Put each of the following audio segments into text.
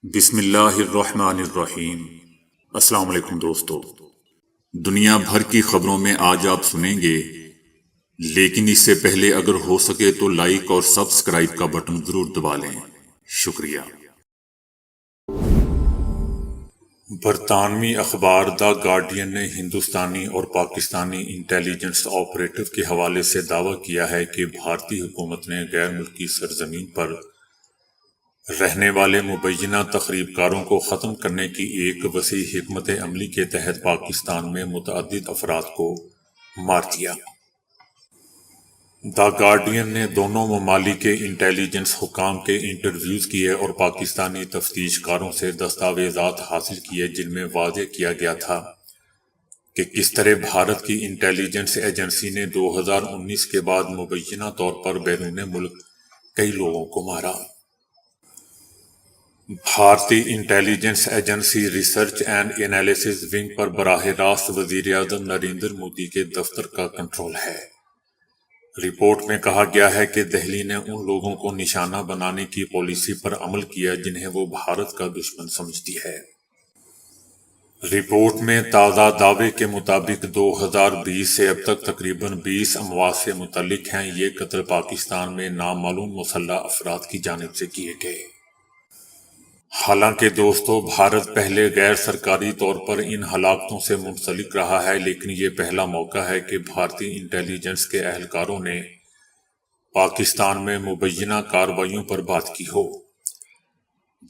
بسم اللہ الرحمن الرحیم۔ السلام علیکم دوستو، دنیا بھر کی خبروں میں آج آپ سنیں گے، لیکن اس سے پہلے اگر ہو سکے تو لائک اور سبسکرائب کا بٹن ضرور دبا لیں۔ شکریہ۔ برطانوی اخبار دا گارڈین نے ہندوستانی اور پاکستانی انٹیلیجنس آپریٹو کے حوالے سے دعویٰ کیا ہے کہ بھارتی حکومت نے غیر ملکی سرزمین پر رہنے والے مبینہ تخریب کاروں کو ختم کرنے کی ایک وسیع حکمت عملی کے تحت پاکستان میں متعدد افراد کو مار دیا۔ دا گارڈین نے دونوں ممالک کے انٹیلیجنس حکام کے انٹرویوز کیے اور پاکستانی تفتیش کاروں سے دستاویزات حاصل کیے جن میں واضح کیا گیا تھا کہ کس طرح بھارت کی انٹیلیجنس ایجنسی نے 2019 کے بعد مبینہ طور پر بیرون ملک کئی لوگوں کو مارا۔ بھارتی intelligence agency research and analysis wing پر براہ راست وزیر اعظم نریندر مودی کے دفتر کا کنٹرول ہے۔ رپورٹ میں کہا گیا ہے کہ دہلی نے ان لوگوں کو نشانہ بنانے کی پالیسی پر عمل کیا جنہیں وہ بھارت کا دشمن سمجھتی ہے۔ رپورٹ میں تازہ دعوے کے مطابق 2020 سے اب تک تقریباً 20 اموات سے متعلق ہیں۔ یہ قتل پاکستان میں نامعلوم مسلح افراد کی جانب سے کیے گئے۔ حالانکہ دوستو، بھارت پہلے غیر سرکاری طور پر ان ہلاکتوں سے منسلک رہا ہے، لیکن یہ پہلا موقع ہے کہ بھارتی انٹیلیجنس کے اہلکاروں نے پاکستان میں مبینہ کارروائیوں پر بات کی ہو،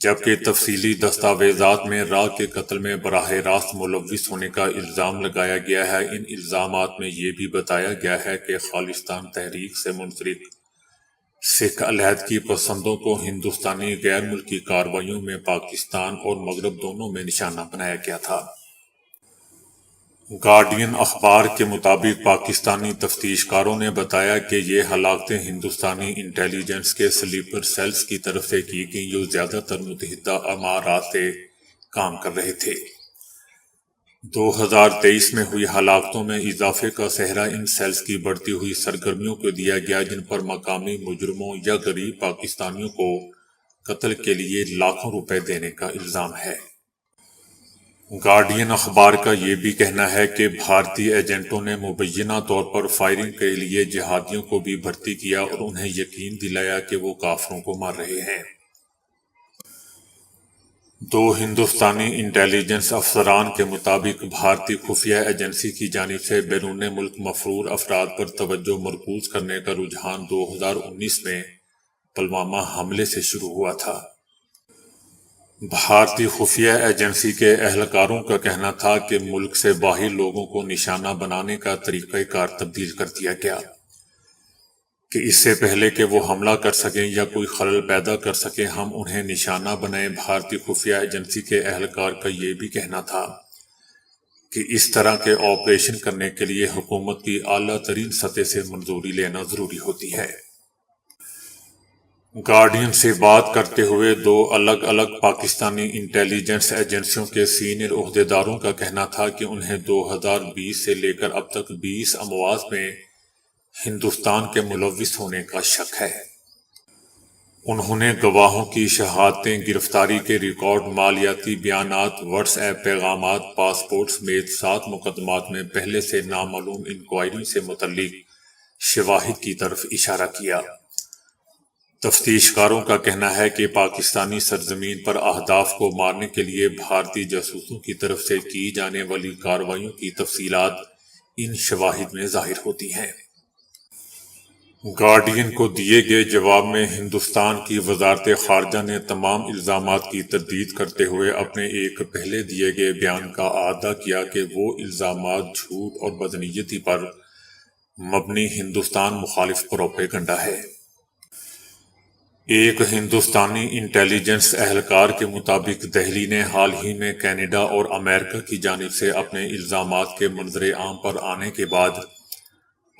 جبکہ تفصیلی دستاویزات میں را کے قتل میں براہ راست ملوث ہونے کا الزام لگایا گیا ہے۔ ان الزامات میں یہ بھی بتایا گیا ہے کہ خالصتان تحریک سے منسلک سکھ علیحدگی پسندوں کو ہندوستانی غیر ملکی کارروائیوں میں پاکستان اور مغرب دونوں میں نشانہ بنایا گیا تھا۔ گارڈین اخبار کے مطابق پاکستانی تفتیش کاروں نے بتایا کہ یہ ہلاکتیں ہندوستانی انٹیلیجنس کے سلیپر سیلز کی طرف سے کی گئیں جو زیادہ تر متحدہ امارات سے کام کر رہے تھے۔ 2023 میں ہوئی ہلاکتوں میں اضافے کا سہرا ان سیلز کی بڑھتی ہوئی سرگرمیوں کو دیا گیا جن پر مقامی مجرموں یا غریب پاکستانیوں کو قتل کے لیے لاکھوں روپے دینے کا الزام ہے۔ گارڈین اخبار کا یہ بھی کہنا ہے کہ بھارتی ایجنٹوں نے مبینہ طور پر فائرنگ کے لیے جہادیوں کو بھی بھرتی کیا اور انہیں یقین دلایا کہ وہ کافروں کو مار رہے ہیں۔ 2 ہندوستانی انٹیلیجنس افسران کے مطابق بھارتی خفیہ ایجنسی کی جانب سے بیرون ملک مفرور افراد پر توجہ مرکوز کرنے کا رجحان 2019 میں پلوامہ حملے سے شروع ہوا تھا۔ بھارتی خفیہ ایجنسی کے اہلکاروں کا کہنا تھا کہ ملک سے باہر لوگوں کو نشانہ بنانے کا طریقہ کار تبدیل کر دیا گیا کہ اس سے پہلے کہ وہ حملہ کر سکیں یا کوئی خلل پیدا کر سکیں ہم انہیں نشانہ بنائیں۔ بھارتی خفیہ ایجنسی کے اہلکار کا یہ بھی کہنا تھا کہ اس طرح کے آپریشن کرنے کے لیے حکومت کی اعلیٰ ترین سطح سے منظوری لینا ضروری ہوتی ہے۔ گارڈین سے بات کرتے ہوئے 2 الگ الگ پاکستانی انٹیلیجنس ایجنسیوں کے سینئر عہدیداروں کا کہنا تھا کہ انہیں 2020 سے لے کر اب تک 20 اموات میں ہندوستان کے ملوث ہونے کا شک ہے۔ انہوں نے گواہوں کی شہادتیں، گرفتاری کے ریکارڈ، مالیاتی بیانات، واٹس ایپ پیغامات، پاسپورٹ سمیت 7 مقدمات میں پہلے سے نامعلوم انکوائری سے متعلق شواہد کی طرف اشارہ کیا۔ تفتیش کاروں کا کہنا ہے کہ پاکستانی سرزمین پر اہداف کو مارنے کے لیے بھارتی جاسوسوں کی طرف سے کی جانے والی کارروائیوں کی تفصیلات ان شواہد میں ظاہر ہوتی ہیں۔ گارڈین کو دیے گئے جواب میں ہندوستان کی وزارت خارجہ نے تمام الزامات کی تردید کرتے ہوئے اپنے ایک پہلے دیے گئے بیان کا اعادہ کیا کہ وہ الزامات جھوٹ اور بدنیتی پر مبنی ہندوستان مخالف پروپیگنڈا ہے۔ ایک ہندوستانی انٹیلیجنس اہلکار کے مطابق دہلی نے حال ہی میں کینیڈا اور امریکہ کی جانب سے اپنے الزامات کے منظر عام پر آنے کے بعد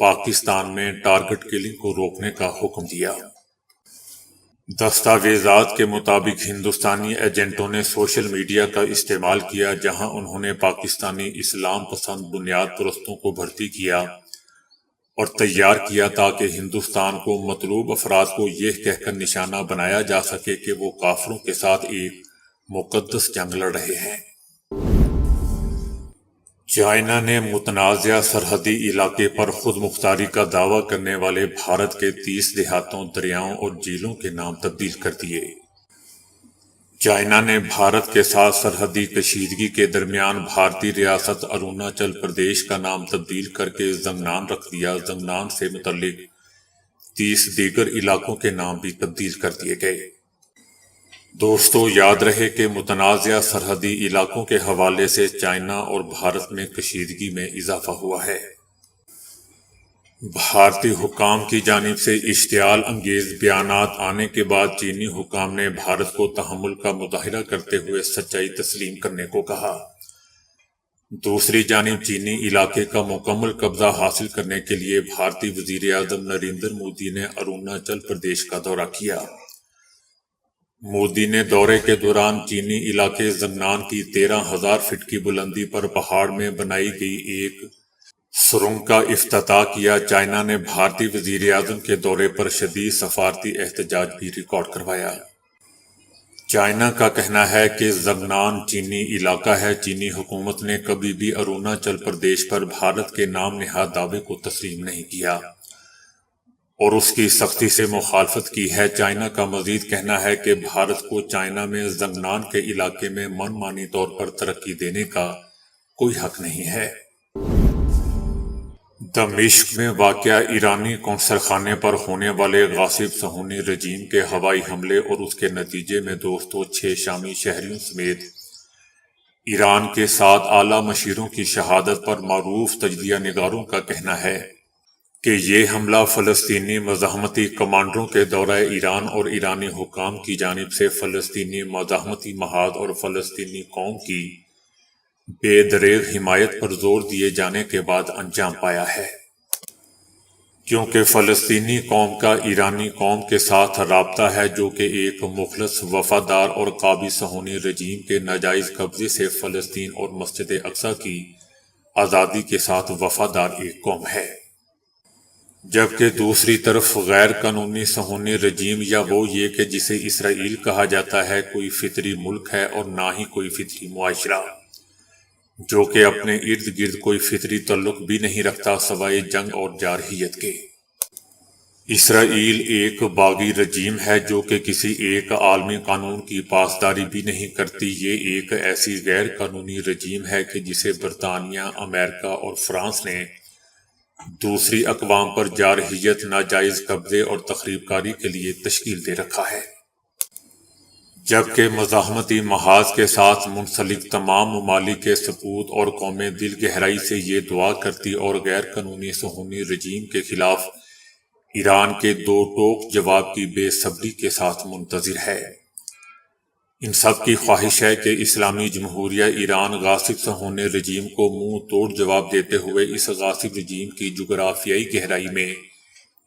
پاکستان میں ٹارگٹ کلنگ کو روکنے کا حکم دیا۔ دستاویزات کے مطابق ہندوستانی ایجنٹوں نے سوشل میڈیا کا استعمال کیا جہاں انہوں نے پاکستانی اسلام پسند بنیاد پرستوں کو بھرتی کیا اور تیار کیا تاکہ ہندوستان کو مطلوب افراد کو یہ کہہ کر نشانہ بنایا جا سکے کہ وہ کافروں کے ساتھ ایک مقدس جنگ لڑ رہے ہیں۔ چائنا نے متنازع سرحدی علاقے پر خود مختاری کا دعویٰ کرنے والے بھارت کے 30 دیہاتوں، دریاؤں اور جھیلوں کے نام تبدیل کر دیے۔ چائنا نے بھارت کے ساتھ سرحدی کشیدگی کے درمیان بھارتی ریاست اروناچل پردیش کا نام تبدیل کر کے زنگنان رکھ دیا۔ زنگنان سے متعلق 30 دیگر علاقوں کے نام بھی تبدیل کر دیے گئے۔ دوستو، یاد رہے کہ متنازع سرحدی علاقوں کے حوالے سے چائنا اور بھارت میں کشیدگی میں اضافہ ہوا ہے۔ بھارتی حکام کی جانب سے اشتعال انگیز بیانات آنے کے بعد چینی حکام نے بھارت کو تحمل کا مظاہرہ کرتے ہوئے سچائی تسلیم کرنے کو کہا۔ دوسری جانب چینی علاقے کا مکمل قبضہ حاصل کرنے کے لیے بھارتی وزیر اعظم نریندر مودی نے اروناچل پردیش کا دورہ کیا۔ مودی نے دورے کے دوران چینی علاقے زنگنان کی 13,000 فٹ کی بلندی پر پہاڑ میں بنائی گئی ایک سرنگ کا افتتاح کیا۔ چائنا نے بھارتی وزیر اعظم کے دورے پر شدید سفارتی احتجاج بھی ریکارڈ کروایا۔ چائنا کا کہنا ہے کہ زنگنان چینی علاقہ ہے۔ چینی حکومت نے کبھی بھی اروناچل پردیش پر بھارت کے نام نہاد دعوے کو تسلیم نہیں کیا اور اس کی سختی سے مخالفت کی ہے۔ چائنا کا مزید کہنا ہے کہ بھارت کو چائنا میں زنگنان کے علاقے میں من مانی طور پر ترقی دینے کا کوئی حق نہیں ہے۔ دمشق میں واقع ایرانی قونصل خانے پر ہونے والے غاصب صہیونی رجیم کے ہوائی حملے اور اس کے نتیجے میں 6 شامی شہریوں سمیت ایران کے 7 اعلیٰ مشیروں کی شہادت پر معروف تجزیہ نگاروں کا کہنا ہے کہ یہ حملہ فلسطینی مزاحمتی کمانڈروں کے دورہ ایران اور ایرانی حکام کی جانب سے فلسطینی مزاحمتی محاذ اور فلسطینی قوم کی بے دریغ حمایت پر زور دیے جانے کے بعد انجام پایا ہے، کیونکہ فلسطینی قوم کا ایرانی قوم کے ساتھ رابطہ ہے، جو کہ ایک مخلص، وفادار اور قابل صہیونی رجیم کے ناجائز قبضے سے فلسطین اور مسجد اقصی کی آزادی کے ساتھ وفادار ایک قوم ہے۔ جبکہ دوسری طرف غیر قانونی صہیونی رجیم، یا وہ یہ کہ جسے اسرائیل کہا جاتا ہے، کوئی فطری ملک ہے اور نہ ہی کوئی فطری معاشرہ، جو کہ اپنے ارد گرد کوئی فطری تعلق بھی نہیں رکھتا سوائے جنگ اور جارحیت کے۔ اسرائیل ایک باغی رجیم ہے جو کہ کسی ایک عالمی قانون کی پاسداری بھی نہیں کرتی۔ یہ ایک ایسی غیر قانونی رجیم ہے کہ جسے برطانیہ، امریکہ اور فرانس نے دوسری اقوام پر جارحیت، ناجائز قبضے اور تخریب کاری کے لیے تشکیل دے رکھا ہے، جبکہ مزاحمتی محاذ کے ساتھ منسلک تمام ممالک کے سپوت اور قومیں دل گہرائی سے یہ دعا کرتی اور غیر قانونی صہیونی رجیم کے خلاف ایران کے دو ٹوک جواب کی بے صبری کے ساتھ منتظر ہے۔ ان سب کی خواہش ہے کہ اسلامی جمہوریہ ایران غاصب صہیونی رجیم کو منہ توڑ جواب دیتے ہوئے اس غاصب رجیم کی جغرافیائی گہرائی میں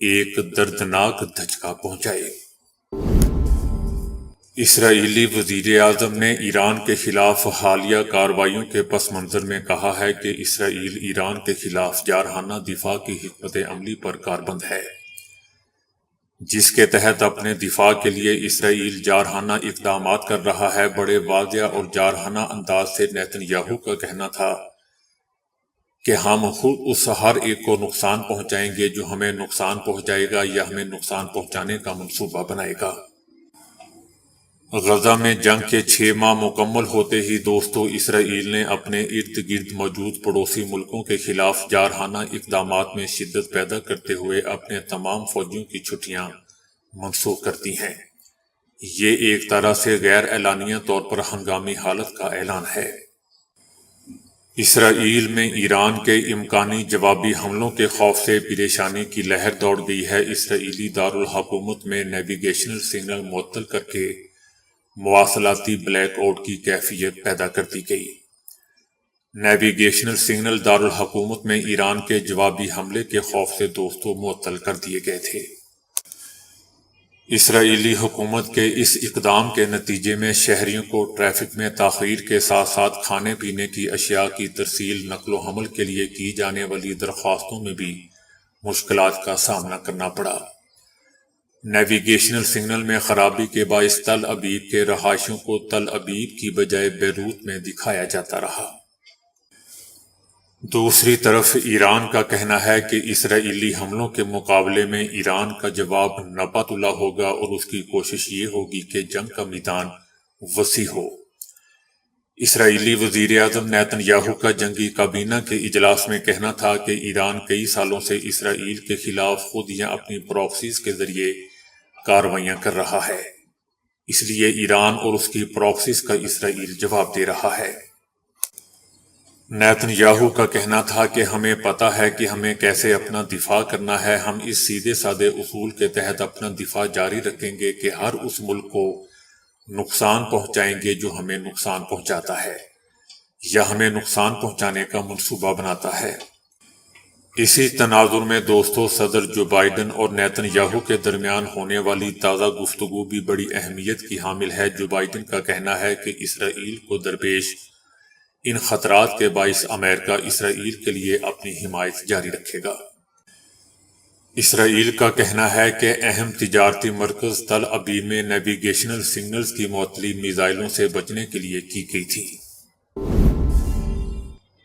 ایک دردناک دھچکا پہنچائے۔ اسرائیلی وزیر اعظم نے ایران کے خلاف حالیہ کارروائیوں کے پس منظر میں کہا ہے کہ اسرائیل ایران کے خلاف جارحانہ دفاع کی حکمت عملی پر کاربند ہے، جس کے تحت اپنے دفاع کے لیے اسرائیل جارحانہ اقدامات کر رہا ہے۔ بڑے واضح اور جارحانہ انداز سے نیتن یاہو کا کہنا تھا کہ ہم خود اس ہر ایک کو نقصان پہنچائیں گے جو ہمیں نقصان پہنچائے گا یا ہمیں نقصان پہنچانے کا منصوبہ بنائے گا۔ غزہ میں جنگ کے 6 ماہ مکمل ہوتے ہی دوستو، اسرائیل نے اپنے ارد گرد موجود پڑوسی ملکوں کے خلاف جارحانہ اقدامات میں شدت پیدا کرتے ہوئے اپنے تمام فوجیوں کی چھٹیاں منسوخ کر دی ہیں۔ یہ ایک طرح سے غیر اعلانیہ طور پر ہنگامی حالت کا اعلان ہے۔ اسرائیل میں ایران کے امکانی جوابی حملوں کے خوف سے پریشانی کی لہر دوڑ گئی ہے۔ اسرائیلی دارالحکومت میں نیویگیشنل سگنل معطل کر کے مواصلاتی بلیک آؤٹ کی کیفیت پیدا کر دی گئی۔ نیویگیشنل سگنل دارالحکومت میں ایران کے جوابی حملے کے خوف سے دوستوں معطل کر دیے گئے تھے۔ اسرائیلی حکومت کے اس اقدام کے نتیجے میں شہریوں کو ٹریفک میں تاخیر کے ساتھ ساتھ کھانے پینے کی اشیاء کی ترسیل، نقل و حمل کے لیے کی جانے والی درخواستوں میں بھی مشکلات کا سامنا کرنا پڑا۔ نیویگیشنل سگنل میں خرابی کے باعث تل ابیب کے رہائشیوں کو تل ابیب کی بجائے بیروت میں دکھایا جاتا رہا۔ دوسری طرف ایران کا کہنا ہے کہ اسرائیلی حملوں کے مقابلے میں ایران کا جواب نبات اللہ ہوگا اور اس کی کوشش یہ ہوگی کہ جنگ کا میدان وسیع ہو۔ اسرائیلی وزیر اعظم نیتن یاہو کا جنگی کابینہ کے اجلاس میں کہنا تھا کہ ایران کئی سالوں سے اسرائیل کے خلاف خود یا اپنی پراکسیز کے ذریعے کارروائیاں کر رہا ہے، اس لیے ایران اور اس کی پراکسیز کا اسرائیل جواب دے رہا ہے۔ نیتن یاہو کا کہنا تھا کہ ہمیں پتہ ہے کہ ہمیں کیسے اپنا دفاع کرنا ہے، ہم اس سیدھے سادے اصول کے تحت اپنا دفاع جاری رکھیں گے کہ ہر اس ملک کو نقصان پہنچائیں گے جو ہمیں نقصان پہنچاتا ہے یا ہمیں نقصان پہنچانے کا منصوبہ بناتا ہے۔ اسی تناظر میں دوستو، صدر جو بائیڈن اور نیتن یاہو کے درمیان ہونے والی تازہ گفتگو بھی بڑی اہمیت کی حامل ہے۔ جو بائیڈن کا کہنا ہے کہ اسرائیل کو درپیش ان خطرات کے باعث امریکہ اسرائیل کے لیے اپنی حمایت جاری رکھے گا۔ اسرائیل کا کہنا ہے کہ اہم تجارتی مرکز تل ابیب میں نیویگیشنل سگنلز کی معطلی میزائلوں سے بچنے کے لیے کی گئی تھی۔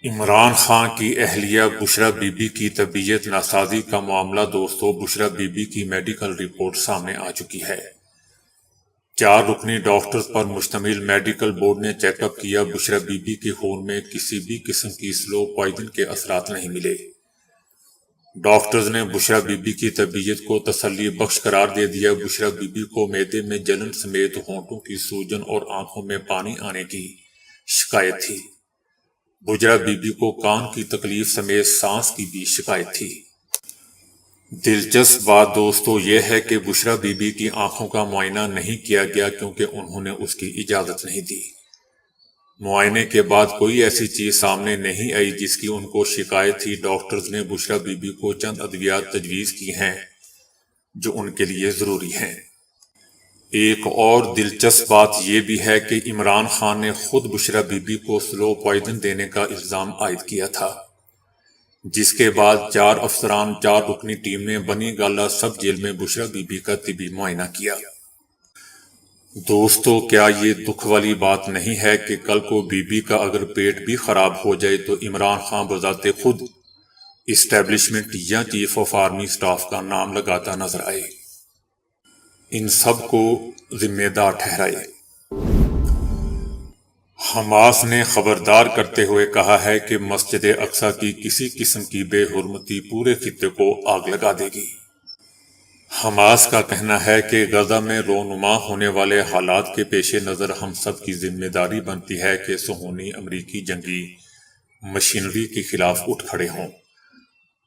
عمران خان کی اہلیہ بشرا بی بی کی طبیعت ناسازی کا معاملہ دوستو، بشرا بی بی کی میڈیکل رپورٹ سامنے آ چکی ہے۔ 4 رکنی ڈاکٹرز پر مشتمل میڈیکل بورڈ نے چیک اپ کیا۔ بشرا بی بی کے خون میں کسی بھی قسم کی سلو پوائزن کے اثرات نہیں ملے۔ ڈاکٹرز نے بشرا بی بی کی طبیعت کو تسلی بخش قرار دے دیا۔ بشرا بی بی کو معدے میں جلن سمیت ہونٹوں کی سوجن اور آنکھوں میں پانی آنے کی شکایت تھی۔ بشرا بی بی کو کان کی تکلیف سمیت سانس کی بھی شکایت تھی۔ دلچسپ بات دوستو یہ ہے کہ بشرا بی بی کی آنکھوں کا معائنہ نہیں کیا گیا کیونکہ انہوں نے اس کی اجازت نہیں دی۔ معائنے کے بعد کوئی ایسی چیز سامنے نہیں آئی جس کی ان کو شکایت تھی۔ ڈاکٹرز نے بشرا بی بی کو چند ادویات تجویز کی ہیں جو ان کے لیے ضروری ہیں۔ ایک اور دلچسپ بات یہ بھی ہے کہ عمران خان نے خود بشرا بی بی کو سلو پوائزن دینے کا الزام عائد کیا تھا، جس کے بعد 4 افسران 4 رکنی ٹیم نے بنی گالا سب جیل میں بشرا بی بی کا طبی معائنہ کیا۔ دوستو، کیا یہ دکھ والی بات نہیں ہے کہ کل کو بی بی کا اگر پیٹ بھی خراب ہو جائے تو عمران خان بذات خود اسٹیبلشمنٹ یا چیف آف آرمی سٹاف کا نام لگاتا نظر آئے، ان سب کو ذمہ دار ٹھہرائے۔ حماس نے خبردار کرتے ہوئے کہا ہے کہ مسجد اقصی کی کسی قسم کی بے حرمتی پورے خطے کو آگ لگا دے گی۔ حماس کا کہنا ہے کہ غزہ میں رونما ہونے والے حالات کے پیش نظر ہم سب کی ذمہ داری بنتی ہے کہ صہیونی امریکی جنگی مشینری کے خلاف اٹھ کھڑے ہوں۔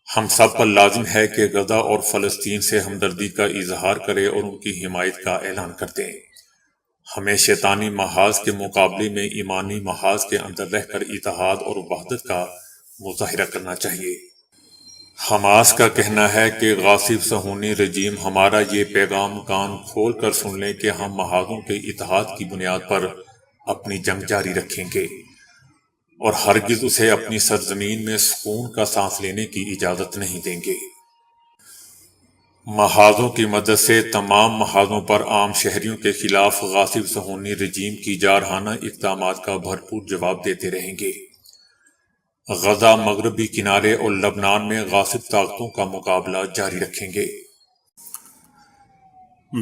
ہم سب پر لازم ہے کہ غزہ اور فلسطین سے ہمدردی کا اظہار کرے اور ان کی حمایت کا اعلان کر دیں۔ ہمیں شیطانی محاذ کے مقابلے میں ایمانی محاذ کے اندر رہ کر اتحاد اور وحدت کا مظاہرہ کرنا چاہیے۔ حماس کا کہنا ہے کہ غاصب صہیونی رجیم ہمارا یہ پیغام کان کھول کر سن لیں کہ ہم محاذوں کے اتحاد کی بنیاد پر اپنی جنگ جاری رکھیں گے اور ہرگز اسے اپنی سرزمین میں سکون کا سانس لینے کی اجازت نہیں دیں گے۔ محاذوں کی مدد سے تمام محاذوں پر عام شہریوں کے خلاف غاصب صہیونی رجیم کی جارحانہ اقدامات کا بھرپور جواب دیتے رہیں گے۔ غزہ، مغربی کنارے اور لبنان میں غاصب طاقتوں کا مقابلہ جاری رکھیں گے۔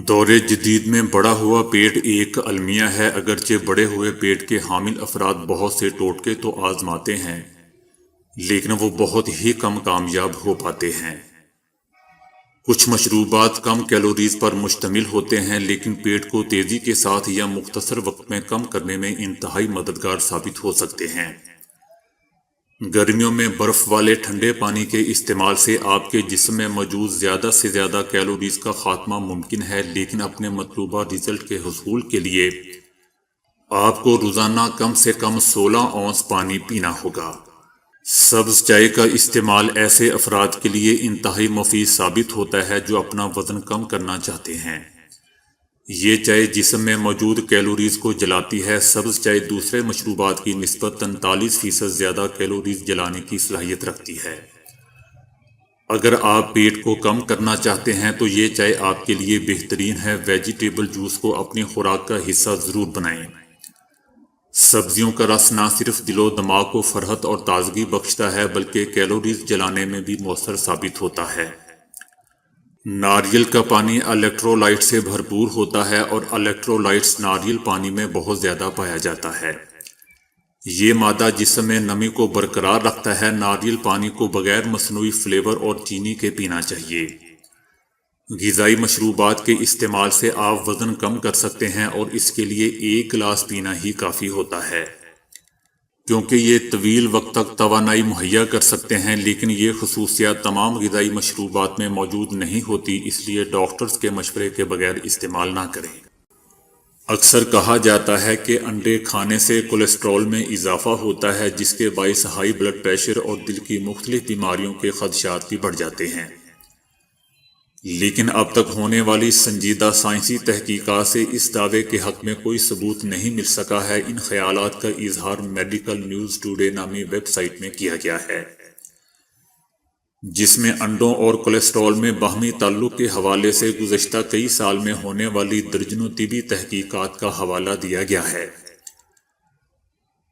دور جدید میں بڑا ہوا پیٹ ایک المیہ ہے، اگرچہ بڑے ہوئے پیٹ کے حامل افراد بہت سے ٹوٹکے تو آزماتے ہیں لیکن وہ بہت ہی کم کامیاب ہو پاتے ہیں۔ کچھ مشروبات کم کیلوریز پر مشتمل ہوتے ہیں لیکن پیٹ کو تیزی کے ساتھ یا مختصر وقت میں کم کرنے میں انتہائی مددگار ثابت ہو سکتے ہیں۔ گرمیوں میں برف والے ٹھنڈے پانی کے استعمال سے آپ کے جسم میں موجود زیادہ سے زیادہ کیلوریز کا خاتمہ ممکن ہے، لیکن اپنے مطلوبہ رزلٹ کے حصول کے لیے آپ کو روزانہ کم سے کم 16 اونس پانی پینا ہوگا۔ سبز چائے کا استعمال ایسے افراد کے لیے انتہائی مفید ثابت ہوتا ہے جو اپنا وزن کم کرنا چاہتے ہیں۔ یہ چائے جسم میں موجود کیلوریز کو جلاتی ہے۔ سبز چائے دوسرے مشروبات کی نسبت 43% زیادہ کیلوریز جلانے کی صلاحیت رکھتی ہے۔ اگر آپ پیٹ کو کم کرنا چاہتے ہیں تو یہ چائے آپ کے لیے بہترین ہے۔ ویجیٹیبل جوس کو اپنی خوراک کا حصہ ضرور بنائیں۔ سبزیوں کا رس نہ صرف دل و دماغ کو فرحت اور تازگی بخشتا ہے بلکہ کیلوریز جلانے میں بھی مؤثر ثابت ہوتا ہے۔ ناریل کا پانی الیکٹرولائٹ سے بھرپور ہوتا ہے اور الیکٹرولائٹس ناریل پانی میں بہت زیادہ پایا جاتا ہے۔ یہ مادہ جسم میں نمی کو برقرار رکھتا ہے۔ ناریل پانی کو بغیر مصنوعی فلیور اور چینی کے پینا چاہیے۔ غذائی مشروبات کے استعمال سے آپ وزن کم کر سکتے ہیں اور اس کے لیے 1 گلاس پینا ہی کافی ہوتا ہے، کیونکہ یہ طویل وقت تک توانائی مہیا کر سکتے ہیں، لیکن یہ خصوصیات تمام غذائی مشروبات میں موجود نہیں ہوتی، اس لیے ڈاکٹرز کے مشورے کے بغیر استعمال نہ کریں۔ اکثر کہا جاتا ہے کہ انڈے کھانے سے کولیسٹرول میں اضافہ ہوتا ہے، جس کے باعث ہائی بلڈ پریشر اور دل کی مختلف بیماریوں کے خدشات بھی بڑھ جاتے ہیں۔ لیکن اب تک ہونے والی سنجیدہ سائنسی تحقیقات سے اس دعوے کے حق میں کوئی ثبوت نہیں مل سکا ہے۔ ان خیالات کا اظہار میڈیکل نیوز ٹوڈے نامی ویب سائٹ میں کیا گیا ہے، جس میں انڈوں اور کولیسٹرول میں باہمی تعلق کے حوالے سے گزشتہ کئی سال میں ہونے والی درجنوں طبی تحقیقات کا حوالہ دیا گیا ہے۔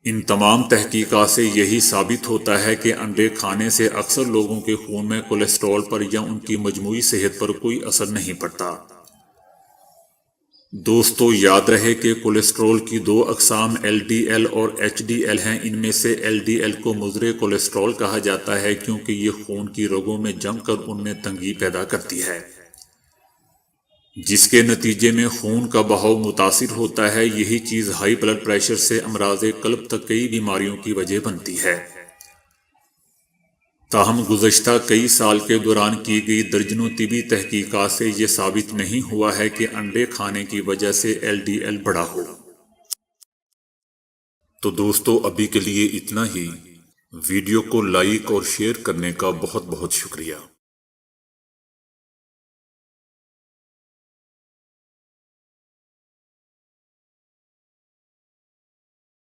ان تمام تحقیقات سے یہی ثابت ہوتا ہے کہ انڈے کھانے سے اکثر لوگوں کے خون میں کولیسٹرول پر یا ان کی مجموعی صحت پر کوئی اثر نہیں پڑتا۔ دوستو، یاد رہے کہ کولیسٹرول کی 2 اقسام LDL اور HDL ہیں۔ ان میں سے LDL کو مضر کولیسٹرول کہا جاتا ہے کیونکہ یہ خون کی رگوں میں جم کر ان میں تنگی پیدا کرتی ہے، جس کے نتیجے میں خون کا بہاؤ متاثر ہوتا ہے۔ یہی چیز ہائی بلڈ پریشر سے امراض قلب تک کئی بیماریوں کی وجہ بنتی ہے۔ تاہم گزشتہ کئی سال کے دوران کی گئی درجنوں طبی تحقیقات سے یہ ثابت نہیں ہوا ہے کہ انڈے کھانے کی وجہ سے LDL بڑھا ہو۔ تو دوستو، ابھی کے لیے اتنا ہی۔ ویڈیو کو لائک اور شیئر کرنے کا بہت بہت شکریہ۔